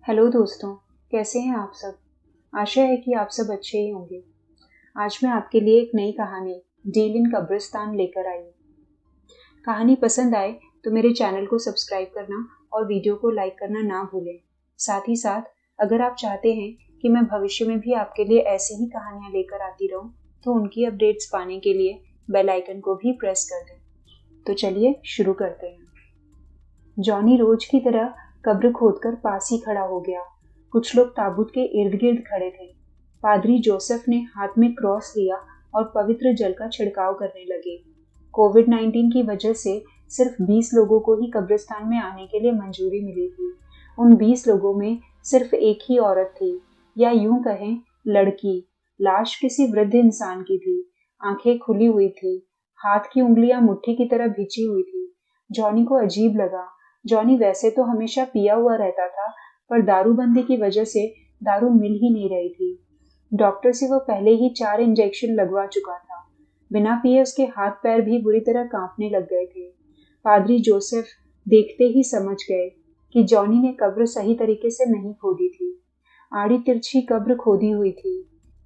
Hello दोस्तों, कैसे हैं आप सब। आशा है कि आप सब अच्छे ही होंगे। आज मैं आपके लिए एक नई कहानी डील इन कब्रिस्तान लेकर आई हूँ। कहानी पसंद आए तो मेरे चैनल को सब्सक्राइब करना और वीडियो को लाइक करना ना भूलें। साथ ही साथ अगर आप चाहते हैं कि मैं भविष्य में भी आपके लिए ऐसी ही कहानियाँ लेकर आती रहूँ तो उनकी अपडेट्स पाने के लिए बेल आइकन को भी प्रेस कर दें। तो चलिए शुरू करते हैं। जॉनी रोज की तरह कब्र खोदकर पास ही खड़ा हो गया। कुछ लोग ताबूत के इर्द गिर्द खड़े थे। पादरी जोसेफ ने हाथ में क्रॉस लिया और पवित्र जल का छिड़काव करने लगे। कोविड-19 की वजह से सिर्फ 20 लोगों को ही कब्रिस्तान में आने के लिए मंजूरी मिली थी। उन 20 लोगों में सिर्फ एक ही औरत थी, या यूं कहें लड़की। लाश किसी वृद्ध इंसान की थी। आंखें खुली हुई थी, हाथ की उंगलियां मुट्ठी की तरह भिंची हुई थी। जॉनी को अजीब लगा। जॉनी वैसे तो हमेशा पिया हुआ रहता था, पर दारूबंदी की वजह से दारू मिल ही नहीं रही थी। डॉक्टर से वो पहले ही 4 इंजेक्शन लगवा चुका था। बिना पिए उसके हाथ पैर भी बुरी तरह कांपने लग गए थे। पादरी जोसेफ देखते ही समझ गए कि जॉनी ने कब्र सही तरीके से नहीं खोदी थी। आड़ी तिरछी कब्र खोदी हुई थी,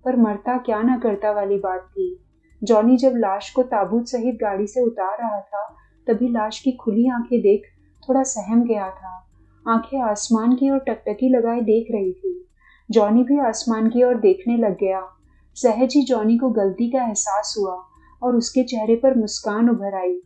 पर मरता क्या न करता वाली बात थी। जॉनी जब लाश को ताबूत सहित गाड़ी से उतार रहा था, तभी लाश की खुली आंखें देख थोड़ा सहम गया था। आंखें आसमान की ओर टकटकी लगाए देख रही थी। जॉनी भी आसमान की ओर देखने लग गया। सहज ही जॉनी को गलती का एहसास हुआ और उसके चेहरे पर मुस्कान उभर आई।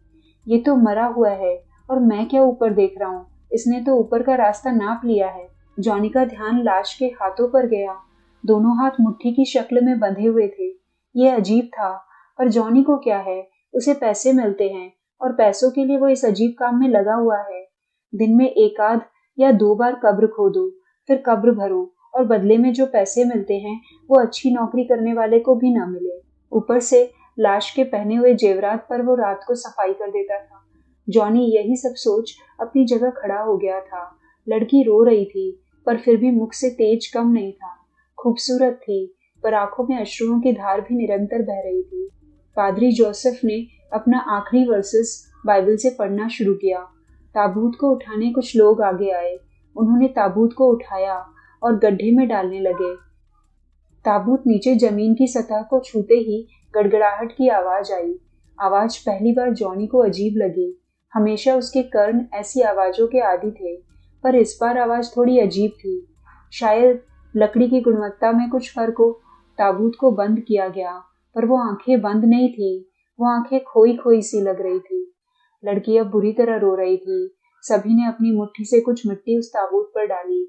ये तो मरा हुआ है और मैं क्या ऊपर देख रहा हूँ, इसने तो ऊपर का रास्ता नाप लिया है। जॉनी का ध्यान लाश के हाथों पर गया। दोनों हाथ मुट्ठी की शक्ल में बंधे हुए थे। ये अजीब था, पर जॉनी को क्या है, उसे पैसे मिलते हैं और पैसों के लिए वो इस अजीब काम में लगा हुआ है। दिन में 1 आध या 2 बार कब्र खोदो, फिर कब्र भरो, और बदले में जो पैसे मिलते हैं वो अच्छी नौकरी करने वाले को भी ना मिले। ऊपर से लाश के पहने हुए जेवरात पर वो रात को सफाई कर देता था। जॉनी यही सब सोच अपनी जगह खड़ा हो गया था। लड़की रो रही थी, पर फिर भी मुख से तेज कम नहीं था। खूबसूरत थी, पर आंखों में अश्रुओं की धार भी निरंतर बह रही थी। पादरी जोसेफ ने अपना आखिरी वर्सेस बाइबल से पढ़ना शुरू किया। ताबूत को उठाने कुछ लोग आगे आए। उन्होंने ताबूत को उठाया और गड्ढे में डालने लगे। ताबूत नीचे जमीन की सतह को छूते ही गड़गड़ाहट की आवाज आई। आवाज पहली बार जॉनी को अजीब लगी। हमेशा उसके कर्ण ऐसी आवाजों के आदी थे, पर इस बार आवाज थोड़ी अजीब थी। शायद लकड़ी की गुणवत्ता में कुछ फर्क हो। ताबूत को बंद किया गया, पर वो आंखें बंद नहीं थी। वो आंखें खोई खोई सी लग रही थी। लड़की अब बुरी तरह रो रही थी। सभी ने अपनी मुट्ठी से कुछ मिट्टी उस ताबूत पर डाली।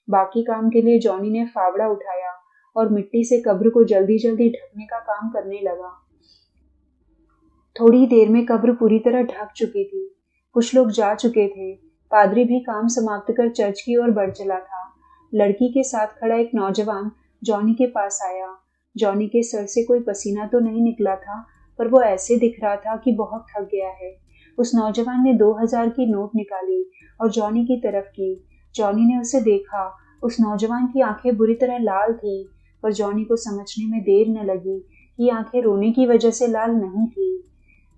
बाकी काम के लिए जॉनी ने फावड़ा उठाया और मिट्टी से कब्र को जल्दी जल्दी ढकने का काम करने लगा। थोड़ी देर में कब्र पूरी तरह ढक चुकी थी। कुछ लोग जा चुके थे। पादरी भी काम समाप्त कर चर्च की ओर बढ़ चला था। लड़की के साथ खड़ा एक नौजवान जॉनी के पास आया। जॉनी के सर से कोई पसीना तो नहीं निकला था, पर वो ऐसे दिख रहा था कि बहुत थक गया है। उस नौजवान ने 2000 की नोट निकाली और जॉनी की तरफ की। जॉनी ने उसे देखा। उस नौजवान की आंखें बुरी तरह लाल थी, पर जॉनी को समझने में देर न लगी कि आंखें रोने की वजह से लाल नहीं थी।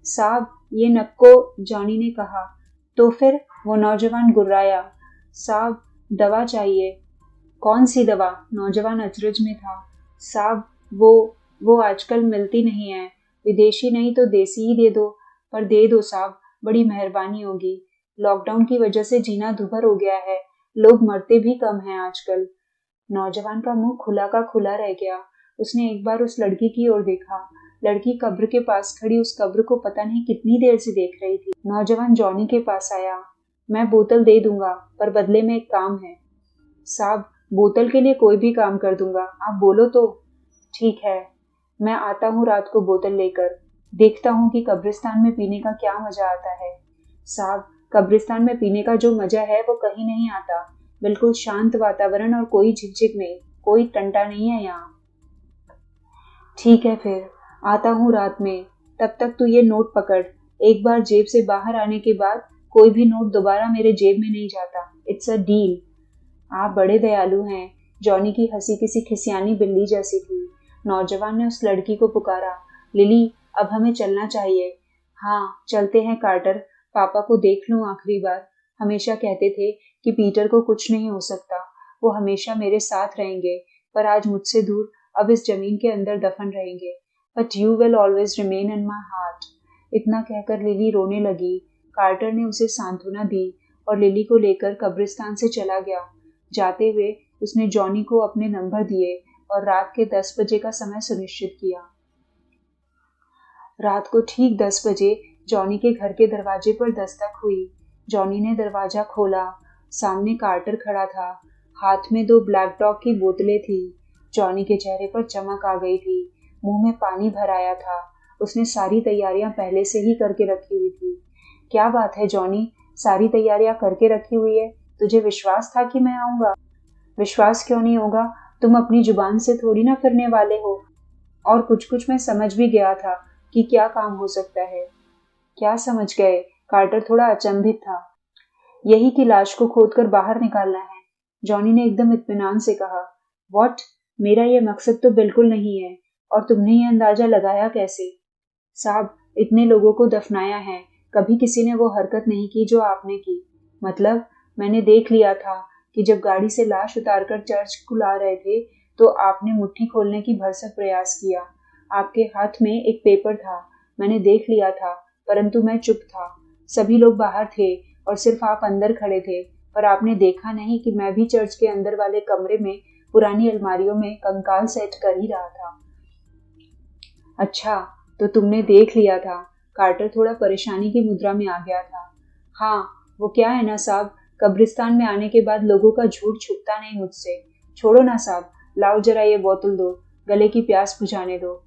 साहब, ये नक्को, जॉनी ने कहा। तो फिर वो नौजवान गुर्राया। साहब, दवा चाहिए। कौन सी दवा? नौजवान अचरज में था। साहब, वो आजकल मिलती नहीं है। विदेशी नहीं तो देसी ही दे दो, पर दे दो साहब, बड़ी मेहरबानी होगी। लॉकडाउन की वजह से जीना दुभर हो गया है। लोग मरते भी कम हैं आजकल। नौजवान का मुंह खुला का खुला रह गया। उसने एक बार उस लड़की की ओर देखा। लड़की कब्र के पास खड़ी उस कब्र को पता नहीं कितनी देर से देख रही थी। नौजवान जॉनी के पास आया। मैं बोतल दे दूंगा, पर बदले में एक काम है। साहब, बोतल के लिए कोई भी काम कर दूंगा, आप बोलो तो। ठीक है, मैं आता हूँ रात को बोतल लेकर। देखता हूँ कि कब्रिस्तान में पीने का क्या मजा आता है। साहब, कब्रिस्तान में पीने का जो मजा है वो कहीं नहीं आता। बिल्कुल शांत वातावरण और कोई झिकझिक नहीं, कोई टंटा नहीं है यहाँ। ठीक है फिर, आता हूँ रात में। तब तक तू ये नोट पकड़। एक बार जेब से बाहर आने के बाद कोई भी नोट दोबारा मेरे जेब में नहीं जाता। It's a deal. आप बड़े दयालु हैं। जॉनी की हंसी किसी खिसियानी बिल्ली जैसी थी। नौजवान ने उस लड़की को पुकारा। लिली, अब हमें चलना चाहिए। हाँ, चलते हैं कार्टर। पापा को देख लूं आखिरी बार। हमेशा कहते थे कि पीटर को कुछ नहीं हो सकता। वो हमेशा मेरे साथ रहेंगे, पर आज मुझसे दूर, अब इस जमीन के अंदर दफन रहेंगे। But you will always remain in my heart. इतना कहकर लिली रोने लगी। कार्टर ने उसे सांत्वना दी और लिली को लेकर कब्रिस्तान से चला गया। जाते हुए उसने जॉनी को अपने नंबर दिए और रात के 10 बजे का समय सुनिश्चित किया। रात को ठीक 10 बजे जॉनी के घर के दरवाजे पर दस्तक हुई। जॉनी ने दरवाजा खोला। सामने कार्टर खड़ा था। हाथ में 2 ब्लैक डॉग की बोतलें थी। जॉनी के चेहरे पर चमक आ गई थी। मुंह में पानी भर आया था। उसने सारी तैयारियां पहले से ही करके रखी हुई थी। क्या बात है जॉनी, सारी तैयारियां करके रखी हुई है? तुझे विश्वास था कि मैं आऊंगा? विश्वास क्यों नहीं होगा? तुम अपनी जुबान से थोड़ी ना फिरने वाले हो। और कुछ मैं समझ भी गया था कि क्या काम हो सकता है। क्या समझ गए? कार्टर थोड़ा अचंभित था। यही कि लाश को खोदकर बाहर निकालना है। जॉनी ने एकदम इत्मीनान से कहा। व्हाट? मेरा यह मकसद तो बिल्कुल नहीं है। और तुमने ये अंदाजा लगाया कैसे? साहब, इतने लोगों को दफनाया है, कभी किसी ने वो हरकत नहीं की जो आपने की। मतलब मैंने देख लिया था कि जब गाड़ी से लाश उतारकर चर्च को ला रहे थे तो आपने मुट्ठी खोलने की भरसक प्रयास किया। आपके हाथ में एक पेपर था, मैंने देख लिया था, परंतु मैं चुप था। सभी लोग बाहर थे और सिर्फ आप अंदर खड़े थे, पर आपने देखा नहीं कि मैं भी चर्च के अंदर वाले कमरे में पुरानी अलमारियों में कंकाल सेट कर ही रहा था। अच्छा, तो तुमने देख लिया था। कार्टर थोड़ा परेशानी की मुद्रा में आ गया था। हाँ, वो क्या है ना साहब, कब्रिस्तान में आने के बाद लोगों का झूठ छुपता नहीं मुझसे। छोड़ो ना साहब, लाओ जरा ये बोतल दो, गले की प्यास बुझाने दो।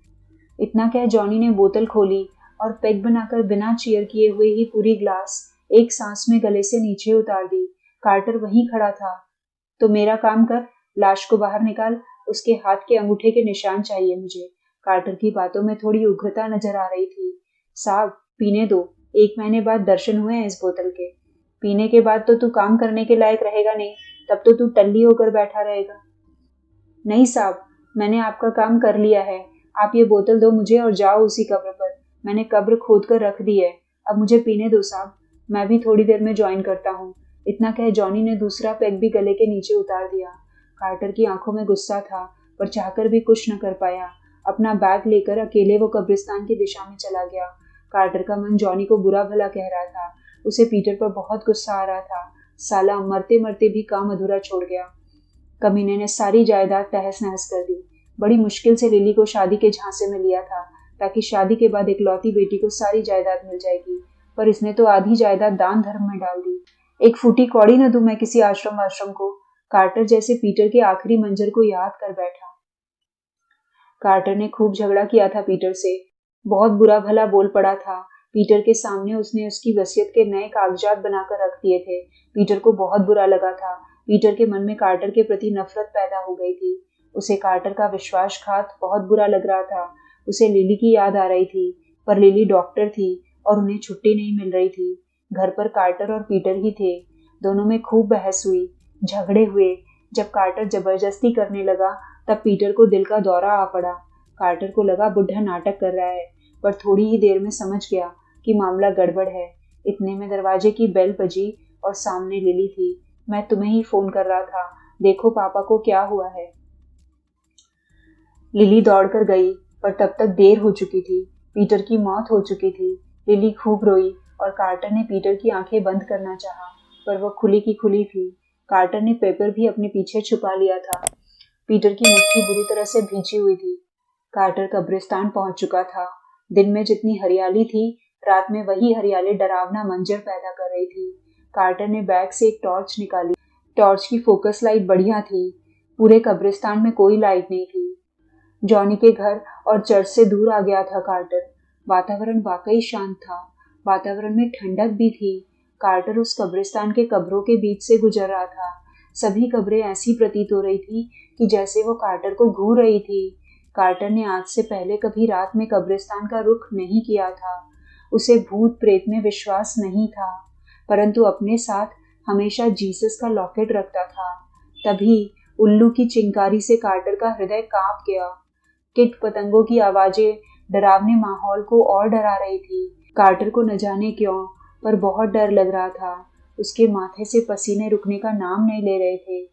इतना कह जॉनी ने बोतल खोली और पैक बनाकर बिना चीयर किए हुए ही पूरी ग्लास एक सांस में गले से नीचे उतार दी। कार्टर वहीं खड़ा था। तो मेरा काम कर, लाश को बाहर निकाल, उसके हाथ के अंगूठे के निशान चाहिए मुझे। कार्टर की बातों में थोड़ी उग्रता नजर आ रही थी। साहब, पीने दो, 1 महीने बाद दर्शन हुए हैं इस बोतल के। पीने के बाद तो तू काम करने के लायक रहेगा नहीं, तब तो तू टल्ली होकर बैठा रहेगा। नहीं साहब, मैंने आपका काम कर लिया है। आप ये बोतल दो मुझे और जाओ उसी कब्र पर। मैंने कब्र खोद कर रख दी है, अब मुझे पीने दो साहब, मैं भी थोड़ी देर में ज्वाइन करता हूँ। इतना कह जॉनी ने दूसरा पैक भी गले के नीचे उतार दिया। कार्टर की आंखों में गुस्सा था, पर चाहकर भी कुछ न कर पाया। अपना बैग लेकर अकेले वो कब्रिस्तान की दिशा में चला गया। कार्टर का मन जॉनी को बुरा भला कह रहा था। उसे पीटर पर बहुत गुस्सा आ रहा था। साला मरते मरते भी काम अधूरा छोड़ गया। कमीने ने सारी जायदाद तहस नहस कर दी। बड़ी मुश्किल से लिली को शादी के झांसे में लिया था, ताकि शादी के बाद इकलौती बेटी को सारी जायदाद मिल जाएगी, पर इसने तो आधी जायदाद दान धर्म में डाल दी। एक फूटी कौड़ी न दूं मैं किसी आश्रम वाश्रम को। कार्टर जैसे पीटर के आखिरी मंजर को याद कर बैठा। कार्टर ने खूब झगड़ा किया था पीटर से, बहुत बुरा भला बोल पड़ा था। पीटर के सामने उसने उसकी वसीयत के नए कागजात बनाकर रख दिए थे। पीटर को बहुत बुरा लगा था। पीटर के मन में कार्टर के प्रति नफरत पैदा हो गई थी। उसे कार्टर का विश्वासघात बहुत बुरा लग रहा था। उसे लिली की याद आ रही थी, पर लिली डॉक्टर थी और उन्हें छुट्टी नहीं मिल रही थी। घर पर कार्टर और पीटर ही थे। दोनों में खूब बहस हुई, झगड़े हुए। जब कार्टर जबरदस्ती करने लगा तब पीटर को दिल का दौरा आ पड़ा। कार्टर को लगा बुढ़ा नाटक कर रहा है, पर थोड़ी ही देर में समझ गया कि मामला गड़बड़ है। इतने में दरवाजे की बेल बजी और सामने लिली थी। मैं तुम्हें ही फोन कर रहा था, देखो पापा को क्या हुआ है। लिली दौड़कर गई, पर तब तक देर हो चुकी थी। पीटर की मौत हो चुकी थी। लिली खूब रोई और कार्टर ने पीटर की आंखें बंद करना चाहा, पर वह खुली की खुली थी। कार्टर ने पेपर भी अपने पीछे छुपा लिया था। पीटर की मुट्ठी बुरी तरह से भींची हुई थी। कार्टर कब्रिस्तान पहुंच चुका था। दिन में जितनी हरियाली थी, रात में वही हरियाली डरावना मंजर पैदा कर रही थी। कार्टर ने बैग से एक टॉर्च निकाली। टॉर्च की फोकस लाइट बढ़िया थी। पूरे कब्रिस्तान में कोई लाइट नहीं थी। जॉनी के घर और चर्च से दूर आ गया था कार्टर। वातावरण वाकई शांत था। वातावरण में ठंडक भी थी। कार्टर उस कब्रिस्तान के कब्रों के बीच से गुजर रहा था। सभी कब्रें ऐसी प्रतीत हो रही थी कि जैसे वो कार्टर को घूर रही थी। कार्टर ने आज से पहले कभी रात में कब्रिस्तान का रुख नहीं किया था। उसे भूत प्रेत में विश्वास नहीं था, परंतु अपने साथ हमेशा जीसस का लॉकेट रखता था। तभी उल्लू की चिंकारी से कार्टर का हृदय कांप गया। कीट पतंगों की आवाजें डरावने माहौल को और डरा रही थी। कार्टर को न जाने क्यों, पर बहुत डर लग रहा था। उसके माथे से पसीने रुकने का नाम नहीं ले रहे थे।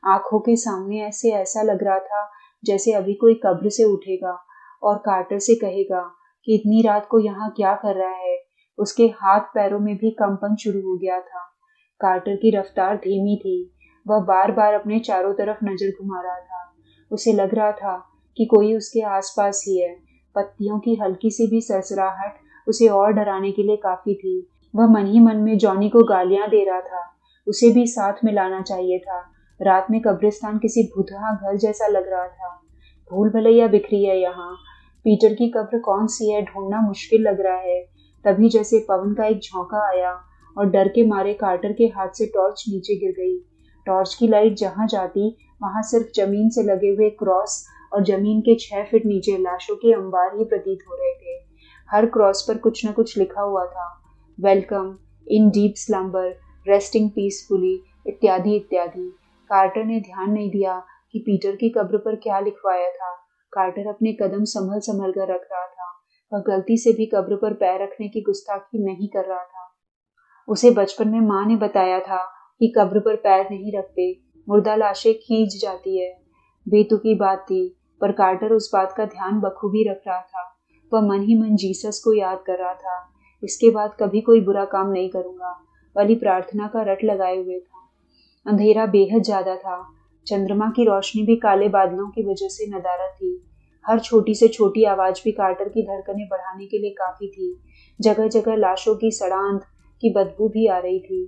आंखों के सामने ऐसा लग रहा था जैसे अभी कोई कब्र से उठेगा और कार्टर से कहेगा कि इतनी रात को यहाँ क्या कर रहा है। उसके हाथ पैरों में भी कंपन शुरू हो गया था। कार्टर की रफ्तार धीमी थी। वह बार बार अपने चारों तरफ नजर घुमा रहा था। उसे लग रहा था कि कोई उसके आसपास ही है। पत्तियों की हल्की सी भी सरसराहट उसे और डराने के लिए काफी थी। वह मन ही मन में जॉनी को गालियां दे रहा था। उसे भी साथ में लाना चाहिए था। रात में कब्रिस्तान किसी भुतहा घर जैसा लग रहा था। भूल भलैया बिखरी है यहाँ। पीटर की कब्र कौन सी है ढूंढना मुश्किल लग रहा है। तभी जैसे पवन का एक झोंका आया और डर के मारे कार्टर के हाथ से टॉर्च नीचे गिर गई। टॉर्च की लाइट जहां जाती वहां सिर्फ जमीन से लगे हुए क्रॉस और जमीन के 6 फीट नीचे लाशों के अंबार ही प्रतीत हो रहे थे। हर क्रॉस पर कुछ न कुछ लिखा हुआ था। Welcome in deep slumber, resting peacefully, इत्यादि इत्यादि। कार्टर ने ध्यान नहीं दिया कि पीटर की कब्र पर क्या लिखवाया था। कार्टर अपने कदम संभल संभल कर रख रहा था। वह गलती से भी कब्र पर पैर रखने की गुस्ताखी नहीं कर रहा था। उसे बचपन में माँ ने बताया था कि कब्र पर पैर नहीं रखते, मुर्दा लाशें खींच जाती है। बेतुकी बात थी, पर कार्टर उस बात का ध्यान बखूबी रख रहा था। वह मन ही मन जीसस को याद कर रहा था। इसके बाद कभी कोई बुरा काम नहीं करूंगा वाली प्रार्थना का रट लगाए हुए था। अंधेरा बेहद ज्यादा था। चंद्रमा की रोशनी भी काले बादलों की वजह से नदारद थी। हर छोटी से छोटी आवाज भी कार्टर की धड़कनें बढ़ाने के लिए काफी थी। जगह जगह लाशों की सड़ांध की बदबू भी आ रही थी।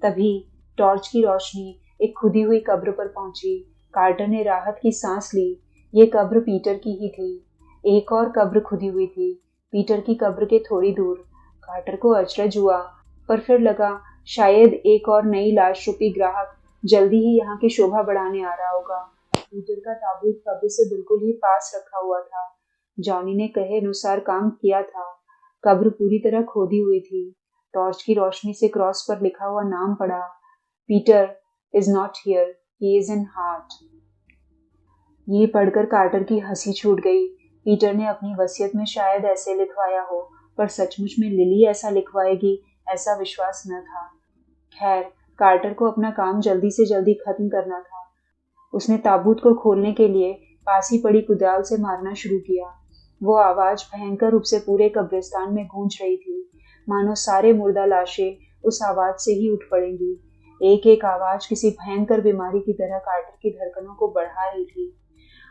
तभी टॉर्च की रोशनी एक खुदी हुई कब्र पर पहुंची। कार्टर ने राहत की सांस ली। ये कब्र पीटर की ही थी। एक और कब्र खुदी हुई थी, पीटर की कब्र के थोड़ी दूर। कार्टर को अचरज हुआ, पर फिर लगा शायद एक और नई लाश रूपी ग्राहक जल्दी ही यहाँ की शोभा बढ़ाने आ रहा होगा। पीटर का ताबूत कब्र से बिल्कुल ही पास रखा हुआ था। जॉनी ने कहे अनुसार काम किया था। कब्र पूरी तरह खोदी हुई थी। टॉर्च की रोशनी से क्रॉस पर लिखा हुआ नाम पढ़ा, Peter is not here, he is in heart. ये पढ़कर कार्टर की हंसी छूट गई। पीटर ने अपनी वसीयत में शायद ऐसे लिखवाया हो, पर सचमुच में लिली ऐसा लिखवाएगी ऐसा विश्वास न था। खैर, कार्टर को अपना काम जल्दी से जल्दी खत्म करना था। उसने ताबूत को खोलने के लिए पास ही पड़ी कुदाल से मारना शुरू किया। वो आवाज भयंकर रूप से पूरे कब्रिस्तान में गूंज रही थी, मानो सारे मुर्दा लाशें उस आवाज से ही उठ पड़ेंगी। एक एक आवाज किसी भयंकर बीमारी की तरह कार्टर की धड़कनों को बढ़ा रही थी।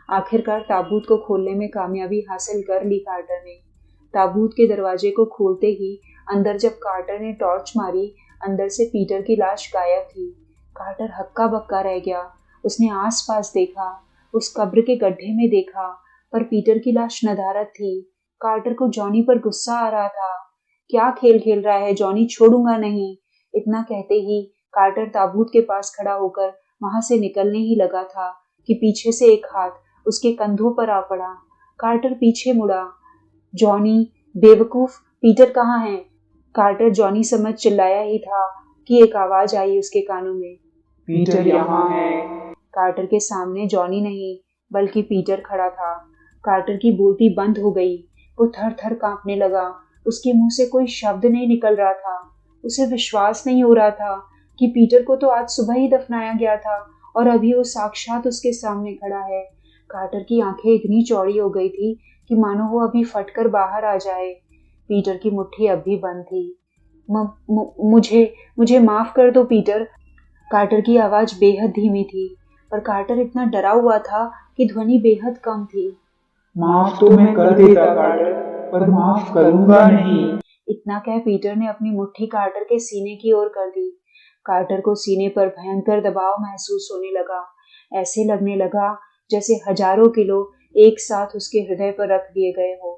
आखिरकार ताबूत को खोलने में कामयाबी हासिल कर ली कार्टर ने। ताबूत के दरवाजे को खोलते ही अंदर जब कार्टर ने टॉर्च मारी, अंदर से पीटर की लाश गायब थी। कार्टर हक्का बक्का रह गया। उसने आसपास देखा, उस कब्र के गड्ढे में देखा, पर पीटर की लाश नदारद थी। कार्टर को जॉनी पर गुस्सा आ रहा था। क्या खेल खेल रहा है जॉनी, छोड़ूंगा नहीं। इतना कहते ही कार्टर ताबूत के पास खड़ा होकर वहां से निकलने ही लगा था कि पीछे से एक हाथ उसके कंधों पर आ पड़ा। कार्टर पीछे मुड़ा। जॉनी, बेवकूफ, पीटर कहाँ है? कार्टर जॉनी समझ चिल्लाया ही था कि एक आवाज आई उसके कानों में, पीटर यहाँ है। कार्टर के सामने जॉनी नहीं बल्कि पीटर खड़ा था। कार्टर की बोलती बंद हो गई। वो थर थर कांपने लगा। उसके मुंह से कोई शब्द नहीं निकल रहा था। उसे विश्वास नहीं हो रहा था कि पीटर को तो आज सुबह ही दफनाया गया था और अभी वो साक्षात उसके सामने खड़ा है। कार्टर की आंखें इतनी चौड़ी हो गई थी कि मानो वो अभी फटकर बाहर आ जाए। पीटर की मुट्ठी अब भी बंद थी। मुझे माफ कर दो पीटर। कार्टर की आवाज बेहद धीमी थी, पर कार्टर इतना डरा हुआ था कि ध्वनि बेहद कम थी। माफ तो मैं कर देता कार्टर, पर माफ करूंगा नहीं। इतना कह पीटर ने अपनी मुट्ठी कार्टर के सीने की ओर कर दी। कार्टर को सीने पर भयंकर दबाव महसूस होने लगा। ऐसे लगने लगा जैसे हजारों किलो एक साथ उसके हृदय पर रख दिए गए हो।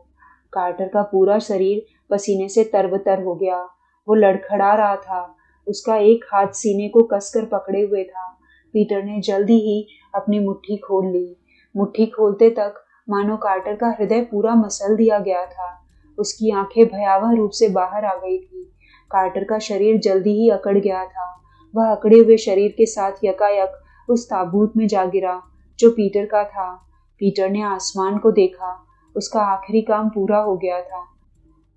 कार्टर का पूरा शरीर पसीने से तरबतर हो गया। वो लड़खड़ा रहा था। उसका एक हाथ सीने को कसकर पकड़े हुए था। पीटर ने जल्दी ही अपनी मुट्ठी खोल ली। मुट्ठी खोलते तक मानो कार्टर का हृदय पूरा मसल दिया गया था। उसकी आंखें भयावह रूप से बाहर आ गई थी। कार्टर का शरीर जल्दी ही अकड़ गया था। वह अकड़े हुए शरीर के साथ यकायक उस ताबूत में जा गिरा जो पीटर का था। पीटर ने आसमान को देखा। उसका आखिरी काम पूरा हो गया था।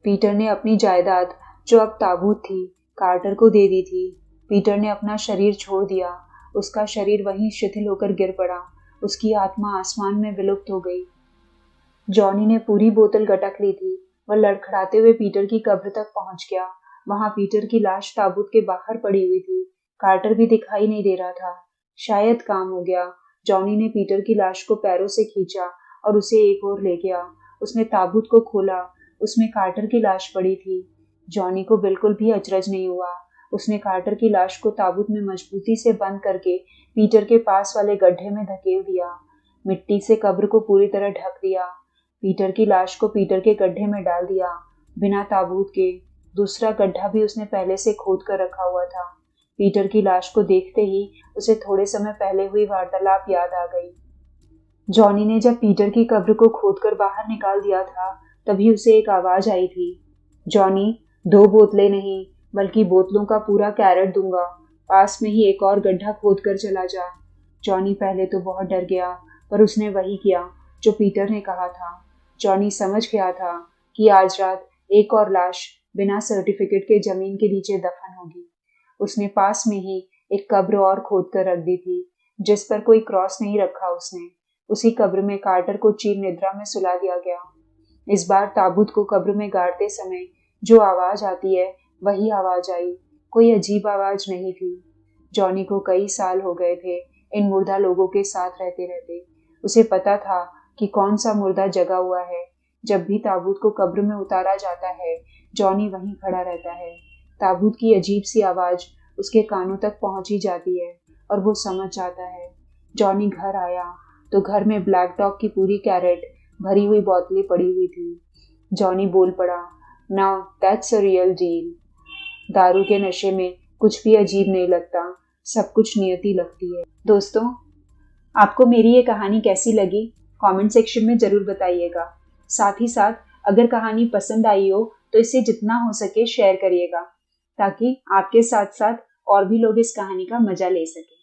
पीटर ने अपनी जायदाद, जो अब ताबूत थी, कार्टर को दे दी थी। पीटर ने अपना शरीर छोड़ दिया। उसका शरीर वहीं शिथिल होकर गिर पड़ा। उसकी आत्मा आसमान में विलुप्त हो गई। जॉनी ने पूरी बोतल गटक ली थी। वह लड़खड़ाते हुए पीटर की कब्र तक पहुंच गया। वहां पीटर की लाश ताबूत के बाहर पड़ी हुई थी। कार्टर भी दिखाई नहीं दे रहा था। शायद काम हो गया। जॉनी ने पीटर की लाश को पैरों से खींचा और उसे एक ओर ले गया। उसने ताबूत को खोला। उसमें कार्टर की लाश पड़ी थी। जॉनी को बिल्कुल भी अचरज नहीं हुआ। उसने कार्टर की लाश को ताबूत में मजबूती से बंद करके पीटर के पास वाले गड्ढे में धकेल दिया। मिट्टी से कब्र को पूरी तरह ढक दिया। पीटर की लाश को पीटर के गड्ढे में डाल दिया, बिना ताबूत के। दूसरा गड्ढा भी उसने पहले से खोद कर रखा हुआ था। पीटर की लाश को देखते ही उसे थोड़े समय पहले हुई वार्तालाप याद आ गई। जॉनी ने जब पीटर की कब्र को खोदकर बाहर निकाल दिया था, तभी उसे एक आवाज आई थी। जॉनी, 2 बोतलें नहीं बल्कि बोतलों का पूरा कैरेट दूंगा। पास में ही एक और गड्ढा खोद कर चला जा। जॉनी पहले तो बहुत डर गया, पर उसने वही किया जो पीटर ने कहा था। जॉनी समझ गया था कि आज रात एक और लाश बिना सर्टिफिकेट के जमीन के नीचे दफन होगी। उसने पास में ही एक कब्र और खोद कर रख दी थी, जिस पर कोई क्रॉस नहीं रखा उसने। उसी कब्र में कार्टर को चीर निद्रा में सुला दिया गया। इस बार ताबूत को कब्र में गाड़ते समय जो आवाज आती है, वही आवाज आई। कोई अजीब आवाज नहीं थी। जॉनी को कई साल हो गए थे इन मुर्दा लोगों के साथ रहते रहते। उसे पता था कि कौन सा मुर्दा जगा हुआ है। जब भी ताबूत को कब्र में उतारा जाता है, जॉनी वहीं खड़ा रहता है। ताबूत की अजीब सी आवाज उसके कानों तक पहुंची जाती है और वो समझ जाता है। जॉनी घर आया तो घर में ब्लैक डॉग की पूरी कैरेट भरी हुई बोतलें पड़ी हुई थी। जॉनी बोल पड़ा, now that's a real deal. दारू के नशे में कुछ भी अजीब नहीं लगता, सब कुछ नियति लगती है। दोस्तों, आपको मेरी ये कहानी कैसी लगी? कमेंट सेक्शन में जरूर बताइएगा। साथ ही साथ अगर कहानी पसंद आई हो तो इसे जितना हो सके शेयर करिएगा, ताकि आपके साथ साथ और भी लोग इस कहानी का मजा ले सकें।